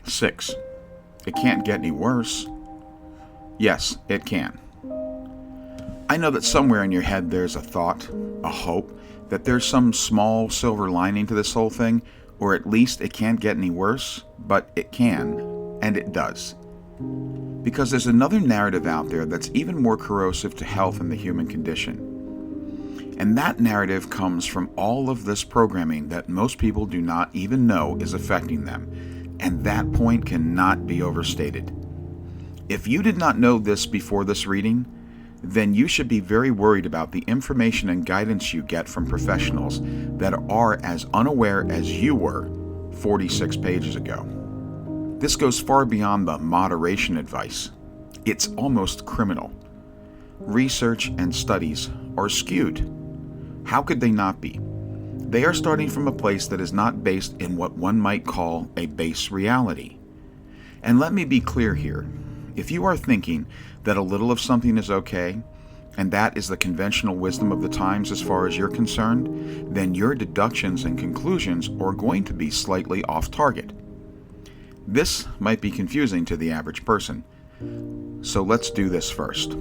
6. It can't get any worse. Yes, it can. I know that somewhere in your head there's a thought, a hope, that there's some small silver lining to this whole thing, or at least it can't get any worse, but it can, and it does. Because there's another narrative out there that's even more corrosive to health and the human condition. And that narrative comes from all of this programming that most people do not even know is affecting them, and that point cannot be overstated. If you did not know this before this reading, then you should be very worried about the information and guidance you get from professionals that are as unaware as you were 46 pages ago. This goes far beyond the moderation advice. It's almost criminal. Research and studies are skewed. How could they not be? They are starting from a place that is not based in what one might call a base reality. And let me be clear here. If you are thinking that a little of something is okay, and that is the conventional wisdom of the times as far as you're concerned, then your deductions and conclusions are going to be slightly off target. This might be confusing to the average person. So let's do this first.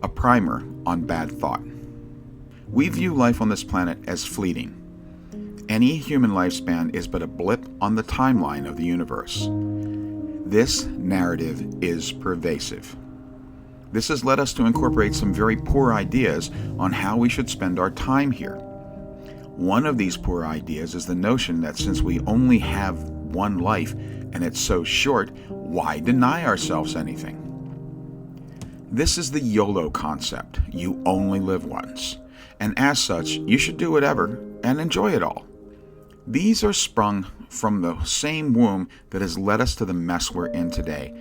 A primer on bad thought. We view life on this planet as fleeting. Any human lifespan is but a blip on the timeline of the universe. This narrative is pervasive. This has led us to incorporate some very poor ideas on how we should spend our time here. One of these poor ideas is the notion that since we only have one life and it's so short, why deny ourselves anything? This is the YOLO concept. You only live once. And as such, you should do whatever and enjoy it all. These are sprung from the same womb that has led us to the mess we're in today,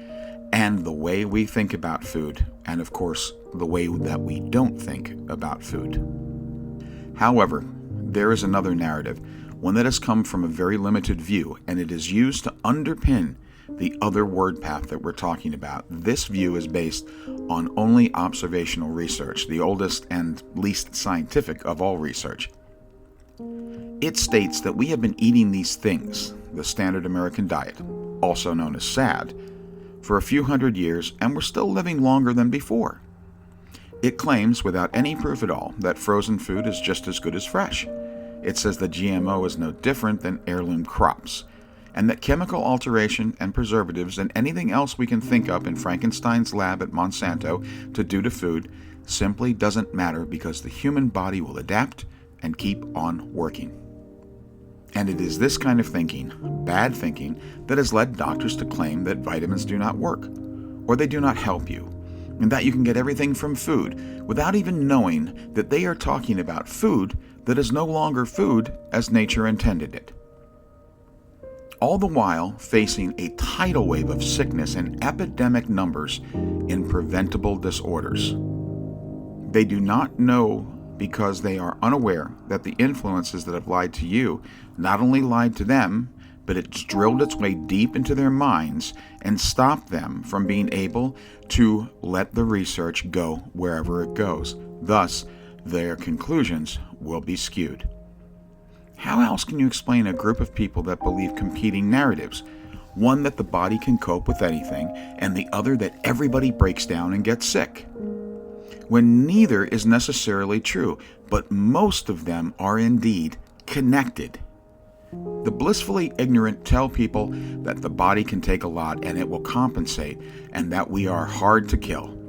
and the way we think about food, and of course, the way that we don't think about food. However, there is another narrative, one that has come from a very limited view, and it is used to underpin the other word path that we're talking about. This view is based on only observational research, the oldest and least scientific of all research. It states that we have been eating these things, the standard American diet, also known as SAD, for a few hundred years, and we're still living longer than before. It claims, without any proof at all, that frozen food is just as good as fresh. It says that GMO is no different than heirloom crops, and that chemical alteration and preservatives and anything else we can think of in Frankenstein's lab at Monsanto to do to food simply doesn't matter because the human body will adapt and keep on working. And it is this kind of thinking, bad thinking, that has led doctors to claim that vitamins do not work, or they do not help you, and that you can get everything from food without even knowing that they are talking about food that is no longer food as nature intended it. All the while facing a tidal wave of sickness and epidemic numbers in preventable disorders. They do not know because they are unaware that the influences that have lied to you not only lied to them, but it's drilled its way deep into their minds and stopped them from being able to let the research go wherever it goes. Thus, their conclusions will be skewed. How else can you explain a group of people that believe competing narratives? One that the body can cope with anything, and the other that everybody breaks down and gets sick, when neither is necessarily true, but most of them are indeed connected. The blissfully ignorant tell people that the body can take a lot and it will compensate, and that we are hard to kill.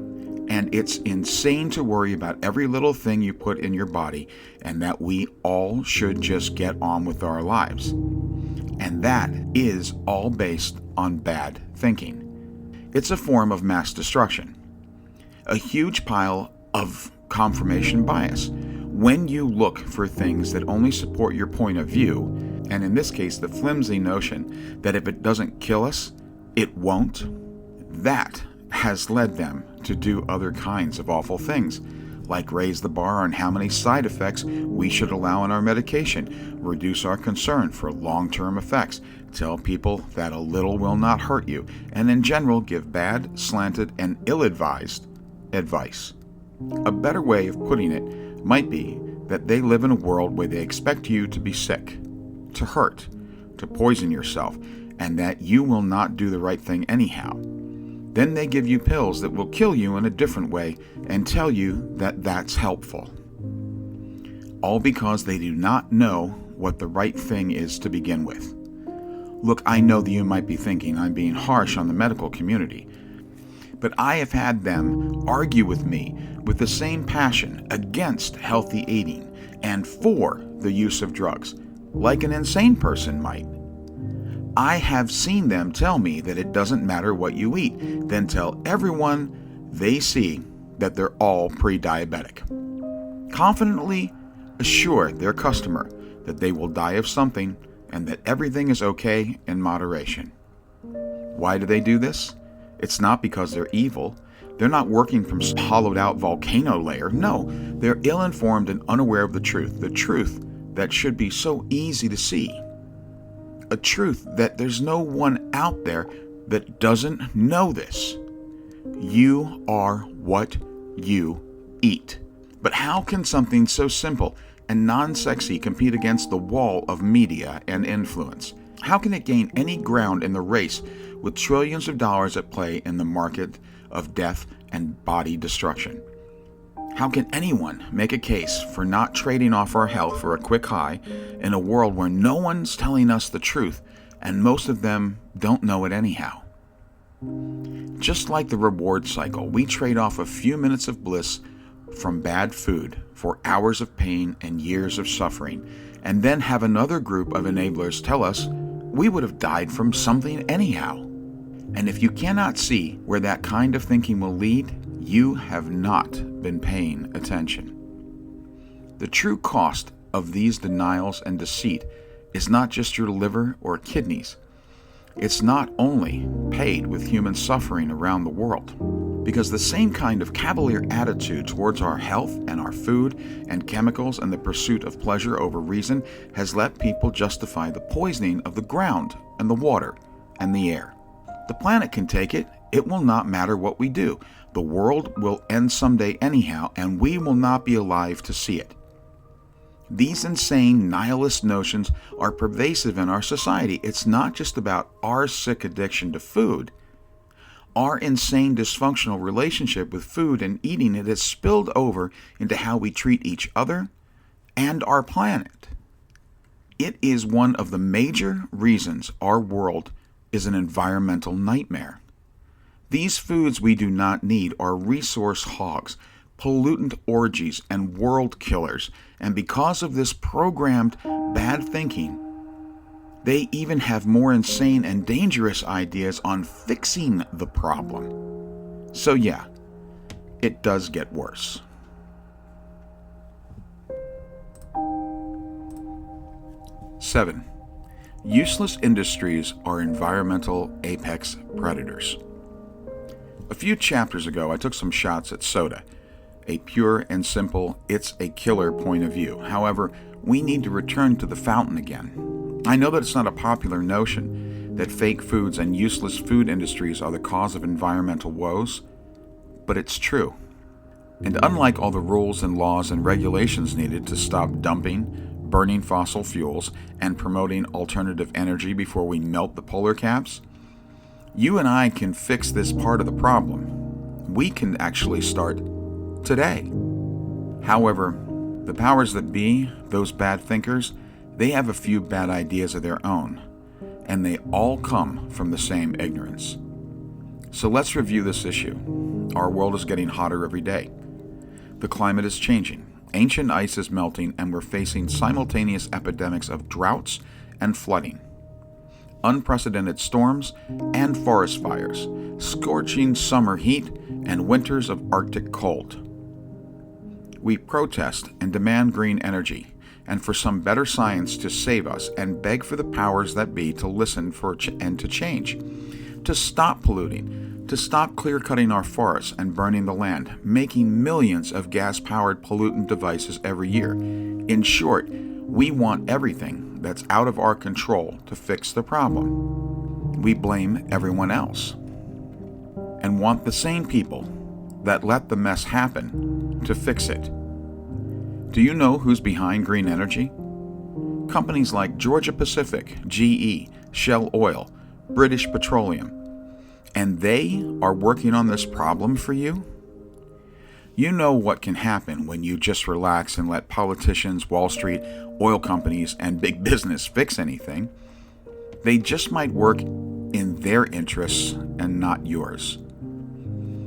And it's insane to worry about every little thing you put in your body, and that we all should just get on with our lives. And that is all based on bad thinking. It's a form of mass destruction. A huge pile of confirmation bias. When you look for things that only support your point of view, and in this case the flimsy notion that if it doesn't kill us, it won't, that has led them to do other kinds of awful things, like raise the bar on how many side effects we should allow in our medication, reduce our concern for long-term effects, tell people that a little will not hurt you, and in general give bad, slanted, and ill-advised advice. A better way of putting it might be that they live in a world where they expect you to be sick, to hurt, to poison yourself, and that you will not do the right thing anyhow. Then they give you pills that will kill you in a different way and tell you that that's helpful. All because they do not know what the right thing is to begin with. Look, I know that you might be thinking I'm being harsh on the medical community, but I have had them argue with me with the same passion against healthy eating and for the use of drugs, like an insane person might. I have seen them tell me that it doesn't matter what you eat, then tell everyone they see that they're all pre-diabetic. Confidently assure their customer that they will die of something and that everything is okay in moderation. Why do they do this? It's not because they're evil. They're not working from some hollowed-out volcano layer. No, they're ill-informed and unaware of the truth that should be so easy to see. A truth that there's no one out there that doesn't know this. You are what you eat. But how can something so simple and non-sexy compete against the wall of media and influence? How can it gain any ground in the race with trillions of dollars at play in the market of death and body destruction? How can anyone make a case for not trading off our health for a quick high in a world where no one's telling us the truth and most of them don't know it anyhow? Just like the reward cycle, we trade off a few minutes of bliss from bad food for hours of pain and years of suffering, and then have another group of enablers tell us we would have died from something anyhow. And if you cannot see where that kind of thinking will lead, you have not been paying attention. The true cost of these denials and deceit is not just your liver or kidneys. It's not only paid with human suffering around the world, because the same kind of cavalier attitude towards our health and our food and chemicals and the pursuit of pleasure over reason has let people justify the poisoning of the ground and the water and the air. The planet can take it. It will not matter what we do. The world will end someday anyhow, and we will not be alive to see it. These insane nihilist notions are pervasive in our society. It's not just about our sick addiction to food. Our insane dysfunctional relationship with food and eating, it has spilled over into how we treat each other and our planet. It is one of the major reasons our world is an environmental nightmare. These foods we do not need are resource hogs, pollutant orgies, and world killers, and because of this programmed bad thinking, they even have more insane and dangerous ideas on fixing the problem. So yeah, it does get worse. Seven, useless industries are environmental apex predators. A few chapters ago, I took some shots at soda, a pure and simple, it's a killer point of view. However, we need to return to the fountain again. I know that it's not a popular notion that fake foods and useless food industries are the cause of environmental woes, but it's true. And unlike all the rules and laws and regulations needed to stop dumping, burning fossil fuels, and promoting alternative energy before we melt the polar caps, you and I can fix this part of the problem. We can actually start today. However, the powers that be, those bad thinkers, they have a few bad ideas of their own, and they all come from the same ignorance. So let's review this issue. Our world is getting hotter every day. The climate is changing. Ancient ice is melting, and we're facing simultaneous epidemics of droughts and flooding, unprecedented storms and forest fires, scorching summer heat, and winters of Arctic cold. We protest and demand green energy, and for some better science to save us, and beg for the powers that be to listen for and to change, to stop polluting, to stop clear-cutting our forests and burning the land, making millions of gas-powered pollutant devices every year. In short, we want everything that's out of our control to fix the problem. We blame everyone else and want the same people that let the mess happen to fix it. Do you know who's behind green energy? Companies like Georgia Pacific, GE, Shell Oil, British Petroleum, and they are working on this problem for you? You know what can happen when you just relax and let politicians, Wall Street, oil companies, and big business fix anything. They just might work in their interests and not yours.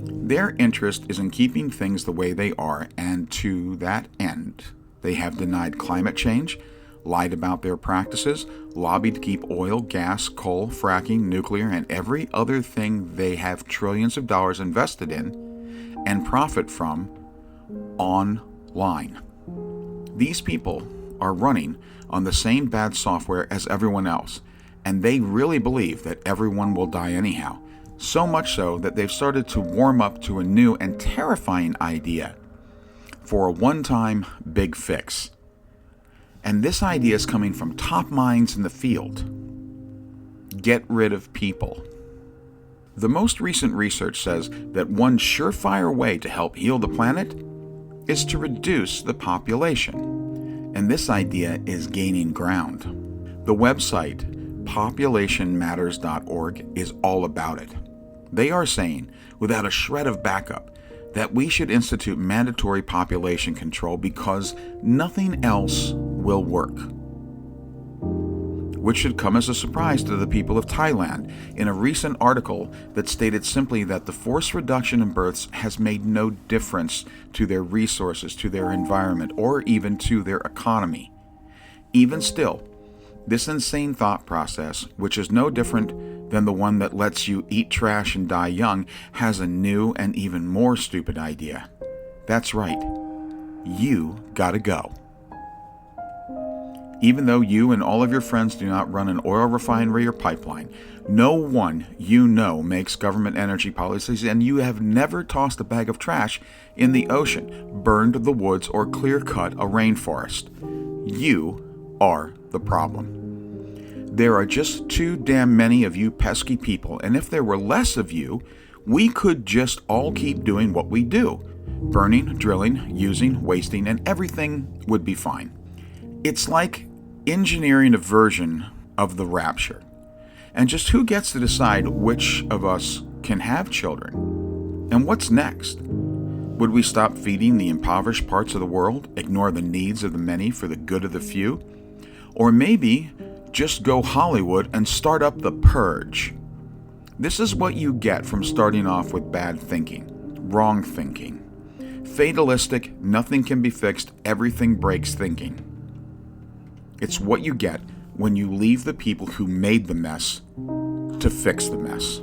Their interest is in keeping things the way they are, and to that end, they have denied climate change, lied about their practices, lobbied to keep oil, gas, coal, fracking, nuclear, and every other thing they have trillions of dollars invested in and profit from online. These people are running on the same bad software as everyone else, and they really believe that everyone will die anyhow. So much so that they've started to warm up to a new and terrifying idea for a one-time big fix. And this idea is coming from top minds in the field. Get rid of people. The most recent research says that one surefire way to help heal the planet is to reduce the population. And this idea is gaining ground. The website populationmatters.org is all about it. They are saying, without a shred of backup, that we should institute mandatory population control because nothing else will work. Which should come as a surprise to the people of Thailand in a recent article that stated simply that the forced reduction in births has made no difference to their resources, to their environment, or even to their economy. Even still, this insane thought process, which is no different than the one that lets you eat trash and die young, has a new and even more stupid idea. That's right. You gotta go. Even though you and all of your friends do not run an oil refinery or pipeline, no one you know makes government energy policies, and you have never tossed a bag of trash in the ocean, burned the woods, or clear-cut a rainforest. You are the problem. There are just too damn many of you pesky people, and if there were less of you, we could just all keep doing what we do. Burning, drilling, using, wasting, and everything would be fine. It's like engineering a version of the rapture. And just who gets to decide which of us can have children? And what's next? Would we stop feeding the impoverished parts of the world, ignore the needs of the many for the good of the few? Or maybe just go Hollywood and start up the purge? This is what you get from starting off with bad thinking, wrong thinking. Fatalistic, nothing can be fixed, everything breaks thinking. It's what you get when you leave the people who made the mess to fix the mess.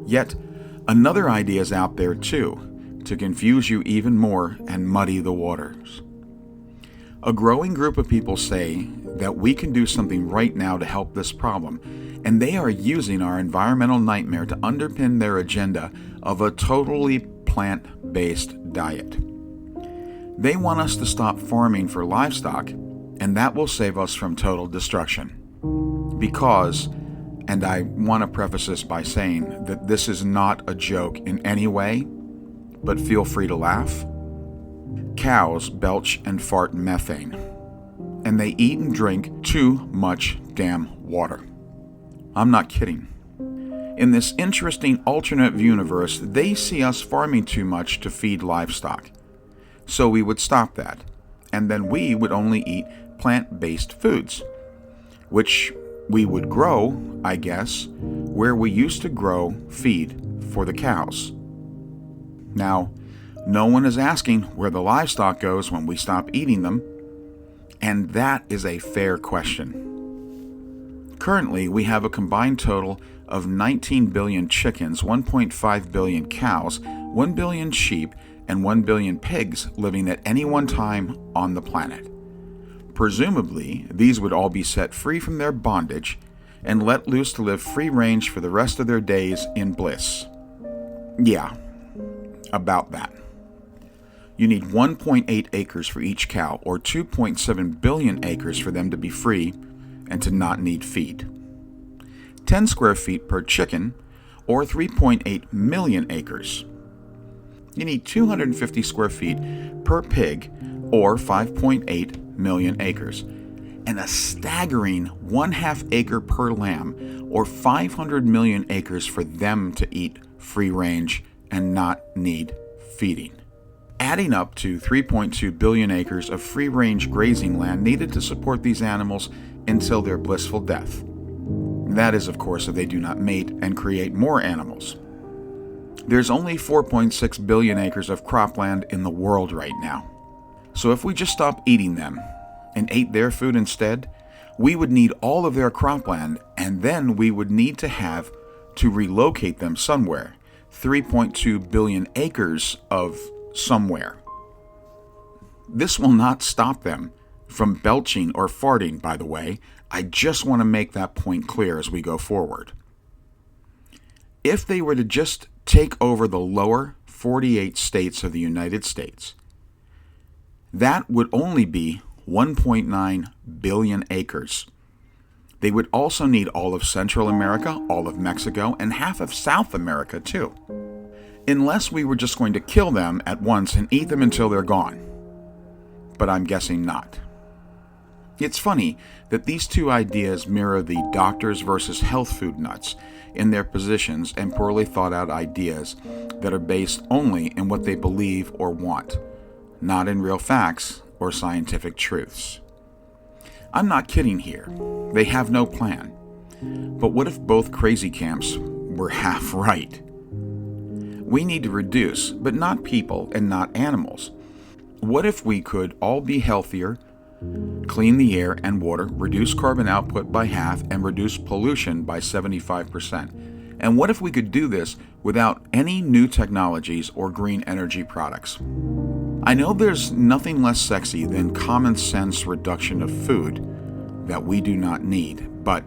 Yet, another idea is out there too, to confuse you even more and muddy the waters. A growing group of people say that we can do something right now to help this problem, and they are using our environmental nightmare to underpin their agenda of a totally plant-based diet. They want us to stop farming for livestock, and that will save us from total destruction. Because, and I want to preface this by saying that this is not a joke in any way, but feel free to laugh, cows belch and fart methane, and they eat and drink too much damn water. I'm not kidding. In this interesting alternate universe, they see us farming too much to feed livestock. So we would stop that, and then we would only eat plant-based foods, which we would grow, I guess, where we used to grow feed for the cows. Now, no one is asking where the livestock goes when we stop eating them, and that is a fair question. Currently, we have a combined total of 19 billion chickens, 1.5 billion cows, 1 billion sheep, and 1 billion pigs living at any one time on the planet. Presumably, these would all be set free from their bondage and let loose to live free range for the rest of their days in bliss. Yeah, about that. You need 1.8 acres for each cow, or 2.7 billion acres for them to be free and to not need feed. 10 square feet per chicken, or 3.8 million acres. You need 250 square feet per pig, or 5.8 million acres. and a staggering 1/2 acre per lamb, or 500 million acres for them to eat free range and not need feeding, adding up to 3.2 billion acres of free range grazing land needed to support these animals until their blissful death. That is, of course, if they do not mate and create more animals. There's only 4.6 billion acres of cropland in the world right now. So if we just stopped eating them and ate their food instead, we would need all of their cropland, and then we would need to have to relocate them somewhere. 3.2 billion acres of somewhere. This will not stop them from belching or farting, by the way. I just want to make that point clear as we go forward. If they were to just take over the lower 48 states of the United States, that would only be 1.9 billion acres. They would also need all of Central America, all of Mexico, and half of South America too. Unless we were just going to kill them at once and eat them until they're gone. But I'm guessing not. It's funny that these two ideas mirror the doctors versus health food nuts in their positions and poorly thought out ideas that are based only in what they believe or want, not in real facts or scientific truths. I'm not kidding here. They have no plan. But what if both crazy camps were half right? We need to reduce, but not people and not animals. What if we could all be healthier, clean the air and water, reduce carbon output by half, and reduce pollution by 75%? And what if we could do this without any new technologies or green energy products? I know there's nothing less sexy than common sense reduction of food that we do not need, but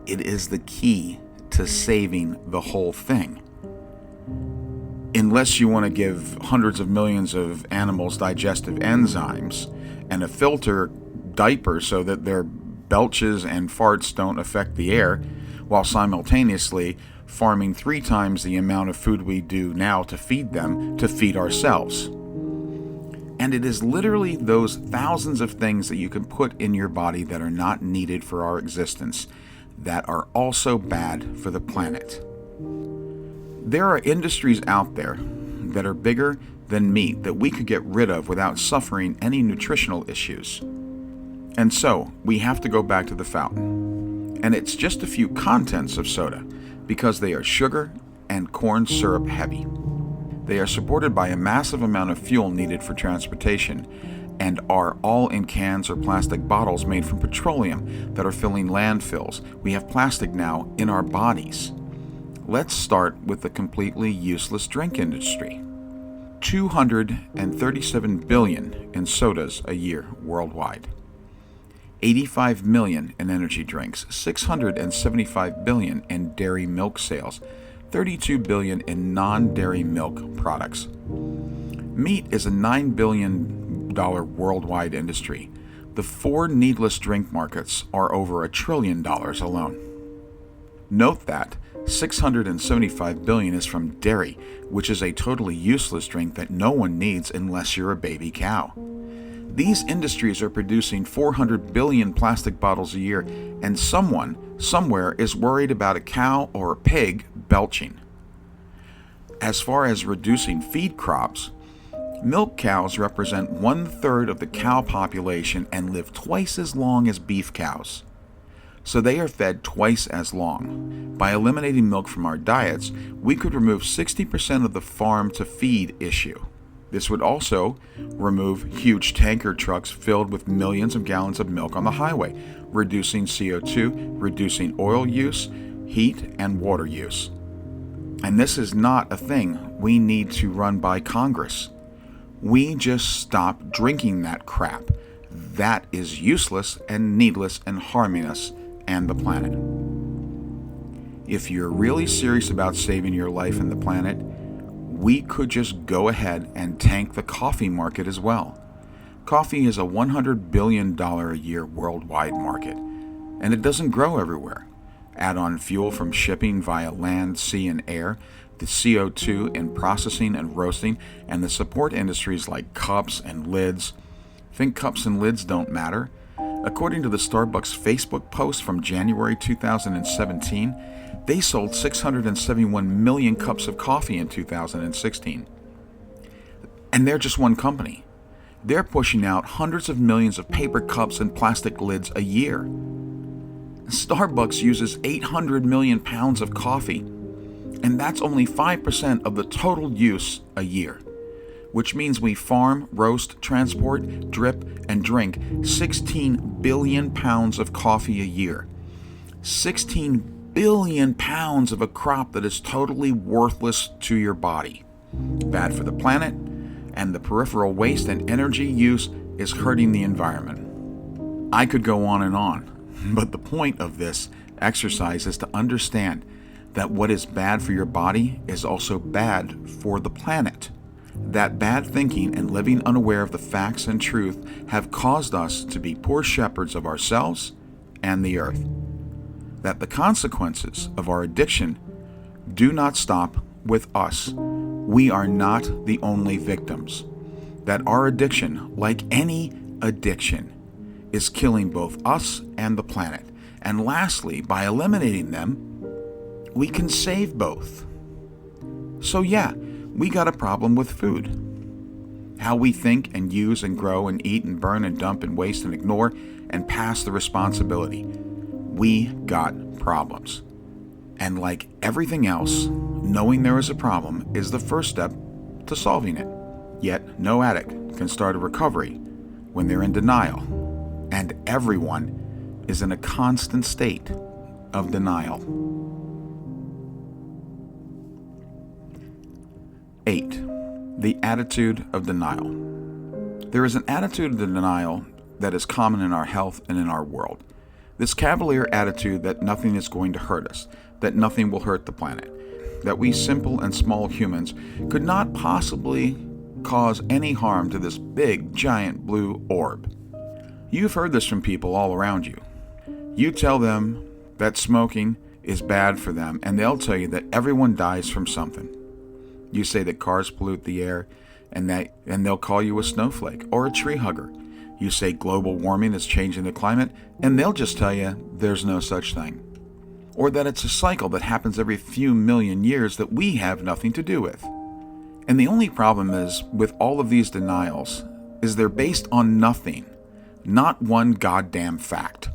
it is the key to saving the whole thing. Unless you want to give hundreds of millions of animals digestive enzymes and a filter diaper so that their belches and farts don't affect the air, while simultaneously farming 3 times the amount of food we do now to feed them, to feed ourselves. And it is literally those thousands of things that you can put in your body that are not needed for our existence that are also bad for the planet. There are industries out there that are bigger than meat that we could get rid of without suffering any nutritional issues. And so, we have to go back to the fountain. And it's just a few contents of soda, because they are sugar and corn syrup heavy. They are supported by a massive amount of fuel needed for transportation, and are all in cans or plastic bottles made from petroleum that are filling landfills. We have plastic now in our bodies. Let's start with the completely useless drink industry. 237 billion in sodas a year worldwide. 85 million in energy drinks, 675 billion in dairy milk sales, 32 billion in non-dairy milk products. Meat is a $9 billion worldwide industry. The 4 needless drink markets are over $1 trillion alone. Note that 675 billion is from dairy, which is a totally useless drink that no one needs unless you're a baby cow. These industries are producing 400 billion plastic bottles a year, and someone, somewhere, is worried about a cow or a pig belching. As far as reducing feed crops, milk cows represent 1/3 of the cow population and live twice as long as beef cows. So they are fed twice as long. By eliminating milk from our diets, we could remove 60% of the farm to feed issue. This would also remove huge tanker trucks filled with millions of gallons of milk on the highway, reducing CO2, reducing oil use, heat, and water use. And this is not a thing we need to run by Congress. We just stop drinking that crap. That is useless and needless and harming us and the planet. If you're really serious about saving your life and the planet, we could just go ahead and tank the coffee market as well. Coffee is a $100 billion a year worldwide market, and it doesn't grow everywhere. Add on fuel from shipping via land, sea, and air, the CO2 in processing and roasting, and the support industries like cups and lids. Think cups and lids don't matter? According to the Starbucks Facebook post from January 2017, they sold 671 million cups of coffee in 2016. And they're just one company. They're pushing out hundreds of millions of paper cups and plastic lids a year. Starbucks uses 800 million pounds of coffee, and that's only 5% of the total use a year, which means we farm, roast, transport, drip, and drink 16 billion pounds of coffee a year. 16 billion pounds of a crop that is totally worthless to your body, bad for the planet, and the peripheral waste and energy use is hurting the environment. I could go on, but the point of this exercise is to understand that what is bad for your body is also bad for the planet. That bad thinking and living unaware of the facts and truth have caused us to be poor shepherds of ourselves and the earth. That the consequences of our addiction do not stop with us. We are not the only victims. That our addiction, like any addiction, is killing both us and the planet. And lastly, by eliminating them, we can save both. So yeah, we got a problem with food. How we think and use and grow and eat and burn and dump and waste and ignore and pass the responsibility. We got problems. And like everything else, knowing there is a problem is the first step to solving it. Yet no addict can start a recovery when they're in denial. And everyone is in a constant state of denial. 8. The attitude of denial. There is an attitude of denial that is common in our health and in our world. This cavalier attitude that nothing is going to hurt us, that nothing will hurt the planet, that we simple and small humans could not possibly cause any harm to this big, giant blue orb. You've heard this from people all around you. You tell them that smoking is bad for them, and they'll tell you that everyone dies from something. You say that cars pollute the air, and they'll call you a snowflake or a tree hugger. You say global warming is changing the climate, and they'll just tell you there's no such thing. Or that it's a cycle that happens every few million years that we have nothing to do with. And the only problem is, with all of these denials, is they're based on nothing, not one goddamn fact.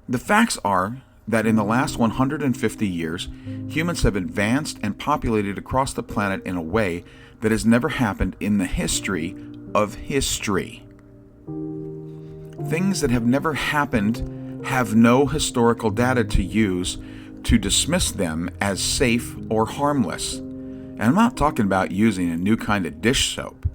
The facts are that in the last 150 years, humans have advanced and populated across the planet in a way that has never happened in the history of history. Things that have never happened have no historical data to use to dismiss them as safe or harmless. And I'm not talking about using a new kind of dish soap.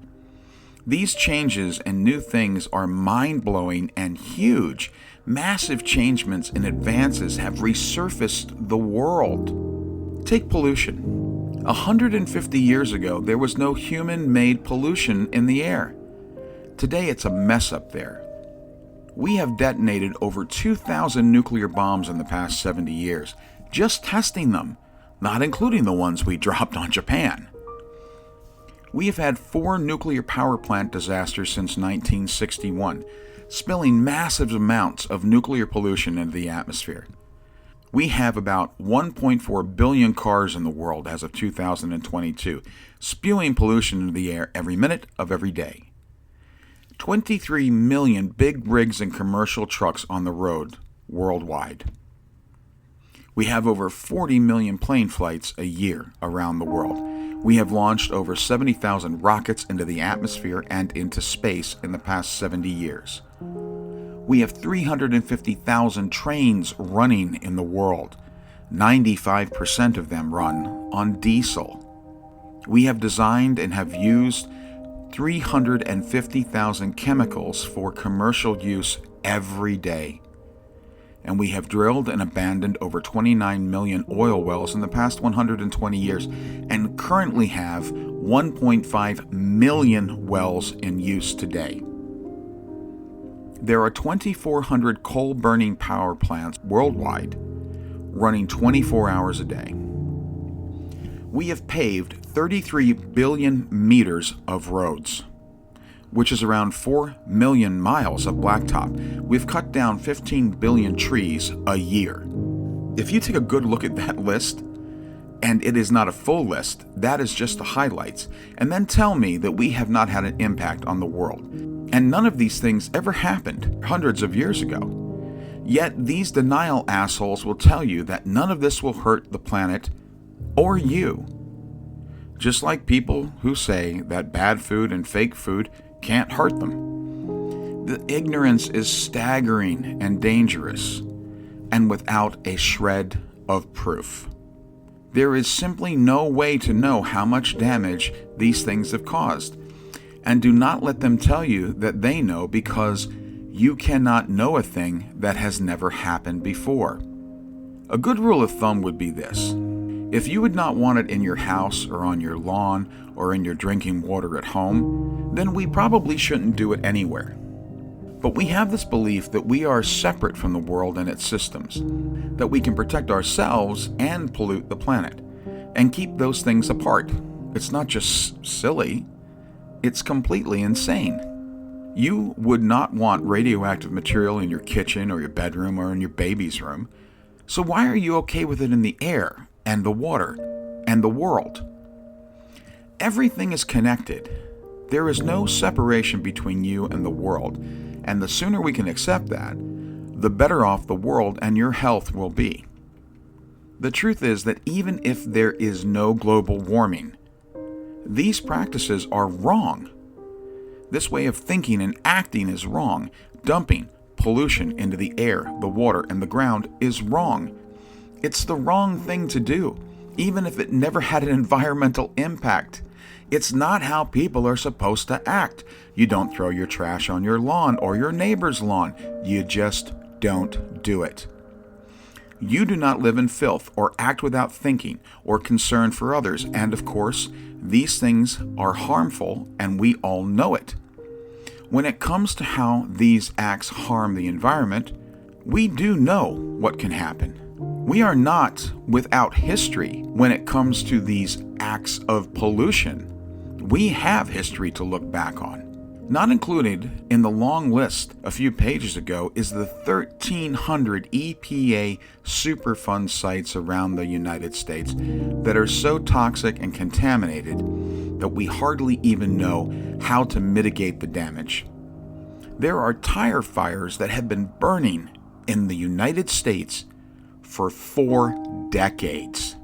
These changes and new things are mind-blowing and huge. Massive changements and advances have resurfaced the world. Take pollution. 150 years ago, there was no human-made pollution in the air. Today, it's a mess up there. We have detonated over 2,000 nuclear bombs in the past 70 years, just testing them, not including the ones we dropped on Japan. We have had 4 nuclear power plant disasters since 1961, spilling massive amounts of nuclear pollution into the atmosphere. We have about 1.4 billion cars in the world as of 2022, spewing pollution into the air every minute of every day. 23 million big rigs and commercial trucks on the road worldwide. We have over 40 million plane flights a year around the world. We have launched over 70,000 rockets into the atmosphere and into space in the past 70 years. We have 350,000 trains running in the world. 95% of them run on diesel. We have designed and have used 350,000 chemicals for commercial use every day. And we have drilled and abandoned over 29 million oil wells in the past 120 years and currently have 1.5 million wells in use today. There are 2,400 coal-burning power plants worldwide, running 24 hours a day. We have paved 33 billion meters of roads. which is around 4 million miles of blacktop, we've cut down 15 billion trees a year. If you take a good look at that list, and it is not a full list, that is just the highlights, and then tell me that we have not had an impact on the world. And none of these things ever happened hundreds of years ago. Yet these denial assholes will tell you that none of this will hurt the planet or you. Just like people who say that bad food and fake food can't hurt them. The ignorance is staggering and dangerous, and without a shred of proof. There is simply no way to know how much damage these things have caused. And do not let them tell you that they know, because you cannot know a thing that has never happened before. A good rule of thumb would be this. If you would not want it in your house or on your lawn or in your drinking water at home, then we probably shouldn't do it anywhere. But we have this belief that we are separate from the world and its systems, that we can protect ourselves and pollute the planet, and keep those things apart. It's not just silly, it's completely insane. You would not want radioactive material in your kitchen or your bedroom or in your baby's room, so why are you okay with it in the air and the water and the world? Everything is connected. There is no separation between you and the world, and the sooner we can accept that, the better off the world and your health will be. The truth is that even if there is no global warming, these practices are wrong. This way of thinking and acting is wrong. Dumping pollution into the air, the water, and the ground is wrong. It's the wrong thing to do, even if it never had an environmental impact. It's not how people are supposed to act. You don't throw your trash on your lawn or your neighbor's lawn. You just don't do it. You do not live in filth or act without thinking or concern for others. And of course, these things are harmful, and we all know it. When it comes to how these acts harm the environment, we do know what can happen. We are not without history when it comes to these acts of pollution. We have history to look back on. Not included in the long list a few pages ago is the 1,300 EPA Superfund sites around the United States that are so toxic and contaminated that we hardly even know how to mitigate the damage. There are tire fires that have been burning in the United States for 4 decades.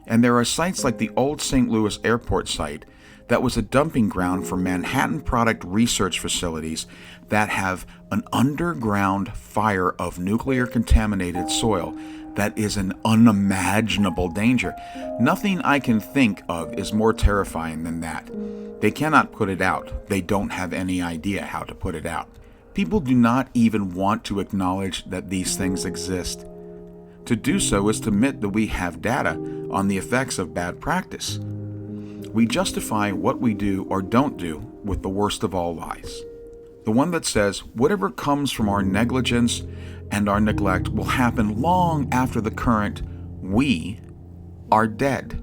And there are sites like the old St. Louis airport site that was a dumping ground for Manhattan product research facilities that have an underground fire of nuclear contaminated soil that is an unimaginable danger. Nothing I can think of is more terrifying than that. They cannot put it out. They don't have any idea how to put it out. People do not even want to acknowledge that these things exist. To do so is to admit that we have data on the effects of bad practice. We justify what we do or don't do with the worst of all lies. The one that says whatever comes from our negligence and our neglect will happen long after the current we are dead,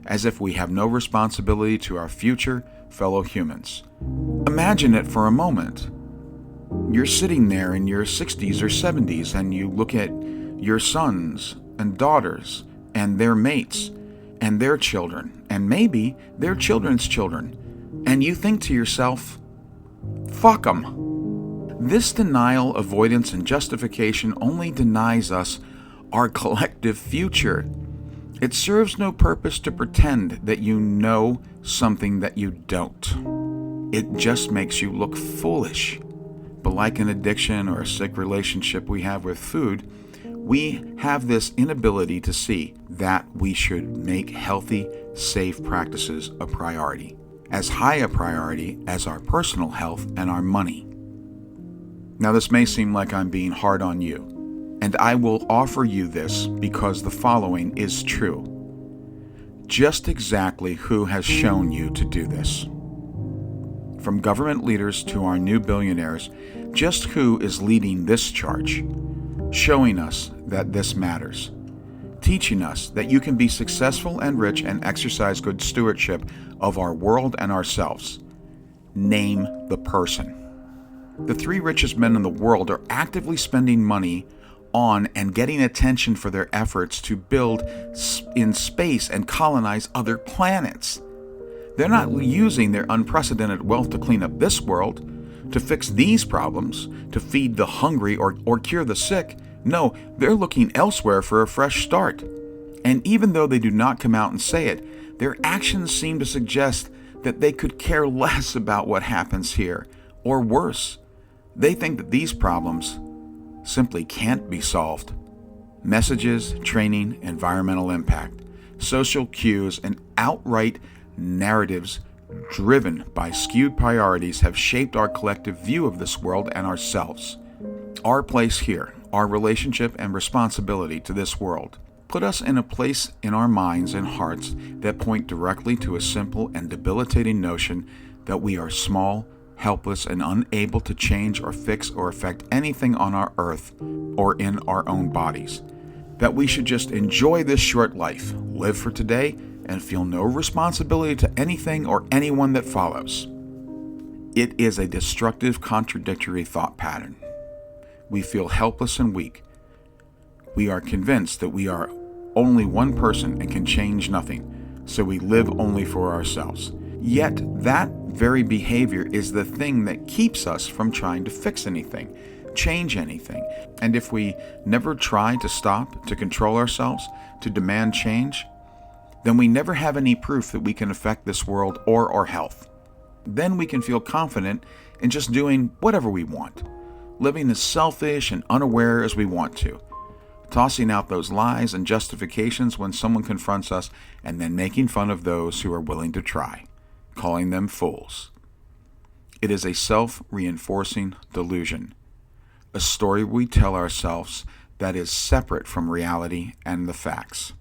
as if we have no responsibility to our future fellow humans. Imagine it for a moment. You're sitting there in your 60s or 70s and you look at your sons and daughters and their mates and their children, and maybe their children's children, and you think to yourself, fuck them. This denial, avoidance, and justification only denies us our collective future. It serves no purpose to pretend that you know something that you don't. It just makes you look foolish. But like an addiction or a sick relationship we have with food, we have this inability to see that we should make healthy, safe practices a priority, as high a priority as our personal health and our money. Now, this may seem like I'm being hard on you, and I will offer you this because the following is true. Just exactly who has shown you to do this? From government leaders to our new billionaires, just who is leading this charge? Showing us that this matters, teaching us that you can be successful and rich and exercise good stewardship of our world and ourselves. Name the person. The 3 richest men in the world are actively spending money on and getting attention for their efforts to build in space and colonize other planets. They're not using their unprecedented wealth to clean up this world, to fix these problems, to feed the hungry or cure the sick. No, they're looking elsewhere for a fresh start. And even though they do not come out and say it, their actions seem to suggest that they could care less about what happens here, or worse. They think that these problems simply can't be solved. Messages, training, environmental impact, social cues, and outright narratives driven by skewed priorities have shaped our collective view of this world and ourselves. Our place here, our relationship and responsibility to this world, put us in a place in our minds and hearts that point directly to a simple and debilitating notion that we are small, helpless, and unable to change or fix or affect anything on our earth or in our own bodies. That we should just enjoy this short life, live for today, and feel no responsibility to anything or anyone that follows. It is a destructive, contradictory thought pattern. We feel helpless and weak. We are convinced that we are only one person and can change nothing, so we live only for ourselves. Yet that very behavior is the thing that keeps us from trying to fix anything, change anything. And if we never try to stop, to control ourselves, to demand change, then we never have any proof that we can affect this world or our health. Then we can feel confident in just doing whatever we want, living as selfish and unaware as we want to, tossing out those lies and justifications when someone confronts us, and then making fun of those who are willing to try, calling them fools. It is a self-reinforcing delusion, a story we tell ourselves that is separate from reality and the facts,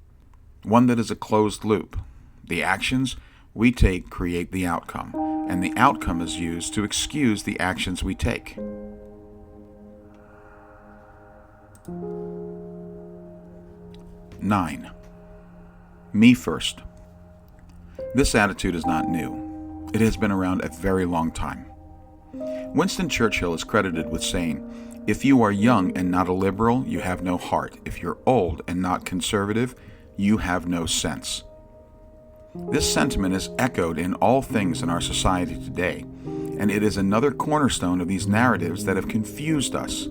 one that is a closed loop. The actions we take create the outcome, and the outcome is used to excuse the actions we take. 9. Me first. This attitude is not new. It has been around a very long time. Winston Churchill is credited with saying, "If you are young and not a liberal, you have no heart. If you're old and not conservative, you have no sense." This sentiment is echoed in all things in our society today, and it is another cornerstone of these narratives that have confused us.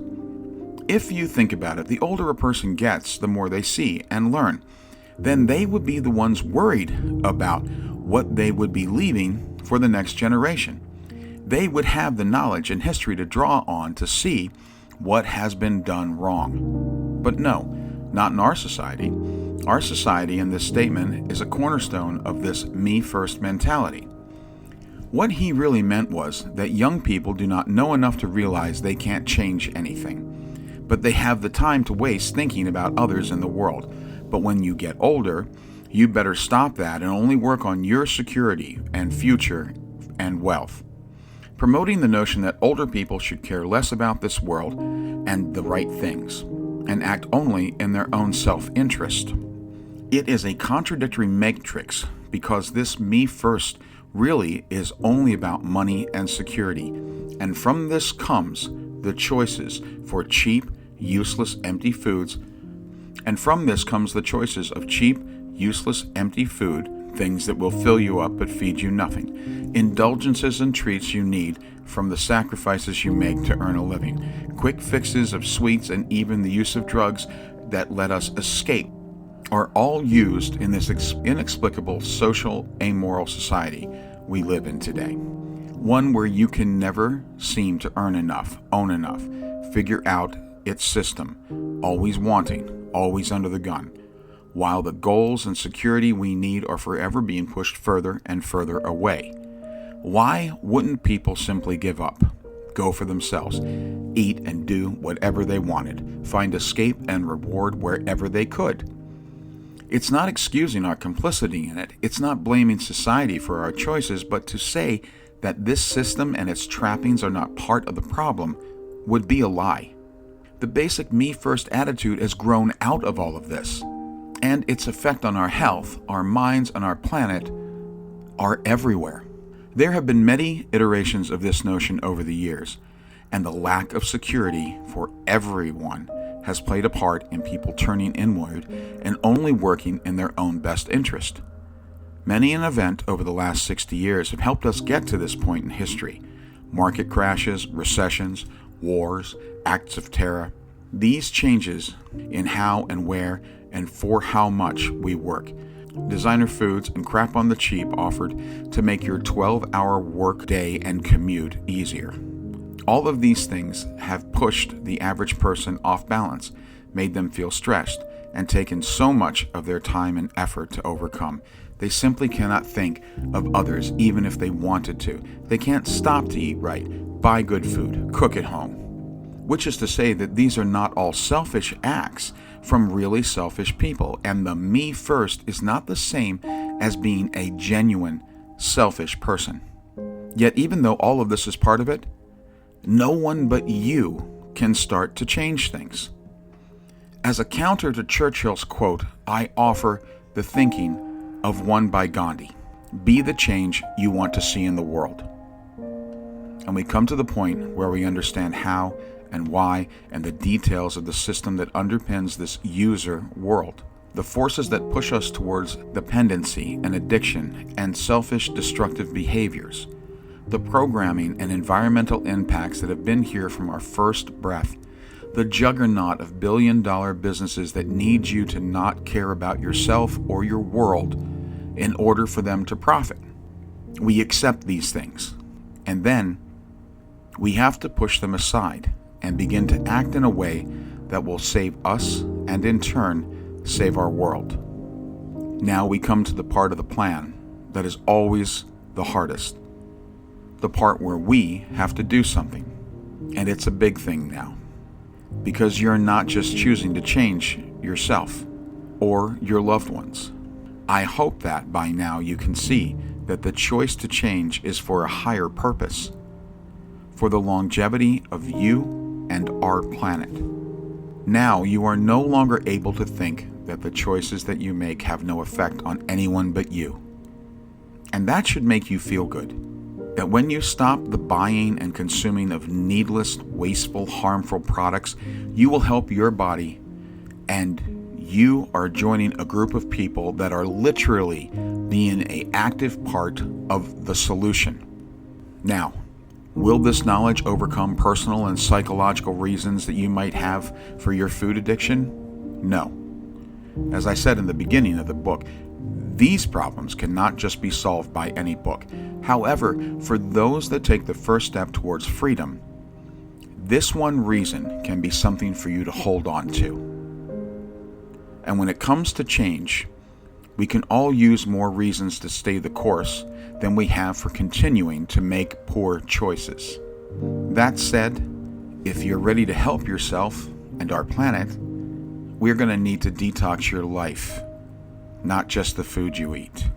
If you think about it, the older a person gets, the more they see and learn. Then they would be the ones worried about what they would be leaving for the next generation. They would have the knowledge and history to draw on to see what has been done wrong. But no, not in our society. Our society, in this statement, is a cornerstone of this me-first mentality. What he really meant was that young people do not know enough to realize they can't change anything, but they have the time to waste thinking about others in the world. But when you get older, you better stop that and only work on your security and future and wealth. Promoting the notion that older people should care less about this world and the right things, and act only in their own self-interest. It is a contradictory matrix, because this me first really is only about money and security, and from this comes the choices for cheap, useless, empty foods, and from this comes the choices of cheap, useless, empty food, things that will fill you up but feed you nothing, indulgences and treats you need from the sacrifices you make to earn a living, quick fixes of sweets, and even the use of drugs that let us escape, are all used in this inexplicable social, amoral society we live in today. One where you can never seem to earn enough, own enough, figure out its system, always wanting, always under the gun, while the goals and security we need are forever being pushed further and further away. Why wouldn't people simply give up, go for themselves, eat and do whatever they wanted, find escape and reward wherever they could? It's not excusing our complicity in it. It's not blaming society for our choices, but to say that this system and its trappings are not part of the problem would be a lie. The basic me-first attitude has grown out of all of this, and its effect on our health, our minds, and our planet are everywhere. There have been many iterations of this notion over the years, and the lack of security for everyone has played a part in people turning inward and only working in their own best interest. Many an event over the last 60 years have helped us get to this point in history. Market crashes, recessions, wars, acts of terror. These changes in how and where and for how much we work. Designer foods and crap on the cheap offered to make your 12-hour work day and commute easier. All of these things have pushed the average person off balance, made them feel stressed, and taken so much of their time and effort to overcome. They simply cannot think of others even if they wanted to. They can't stop to eat right, buy good food, cook at home. Which is to say that these are not all selfish acts from really selfish people, and the me first is not the same as being a genuine selfish person. Yet even though all of this is part of it, no one but you can start to change things. As a counter to Churchill's quote, I offer the thinking of one by Gandhi. Be the change you want to see in the world. And we come to the point where we understand how and why and the details of the system that underpins this user world. The forces that push us towards dependency and addiction and selfish destructive behaviors. The programming and environmental impacts that have been here from our first breath. The juggernaut of billion-dollar businesses that need you to not care about yourself or your world in order for them to profit. We accept these things, and then we have to push them aside and begin to act in a way that will save us and in turn save our world. Now we come to the part of the plan that is always the hardest. The part where we have to do something. And it's a big thing now. Because you're not just choosing to change yourself or your loved ones. I hope that by now you can see that the choice to change is for a higher purpose. For the longevity of you and our planet. Now you are no longer able to think that the choices that you make have no effect on anyone but you. And that should make you feel good. That when you stop the buying and consuming of needless, wasteful, harmful products, you will help your body, and you are joining a group of people that are literally being an active part of the solution. Now, will this knowledge overcome personal and psychological reasons that you might have for your food addiction? No. As I said in the beginning of the book, these problems cannot just be solved by any book. However, for those that take the first step towards freedom, this one reason can be something for you to hold on to. And when it comes to change, we can all use more reasons to stay the course than we have for continuing to make poor choices. That said, if you're ready to help yourself and our planet, we're going to need to detox your life. Not just the food you eat.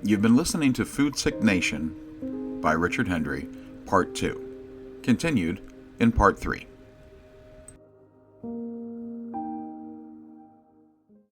You've been listening to Food Sick Nation by Richard Hendry, Part 2, continued in Part 3.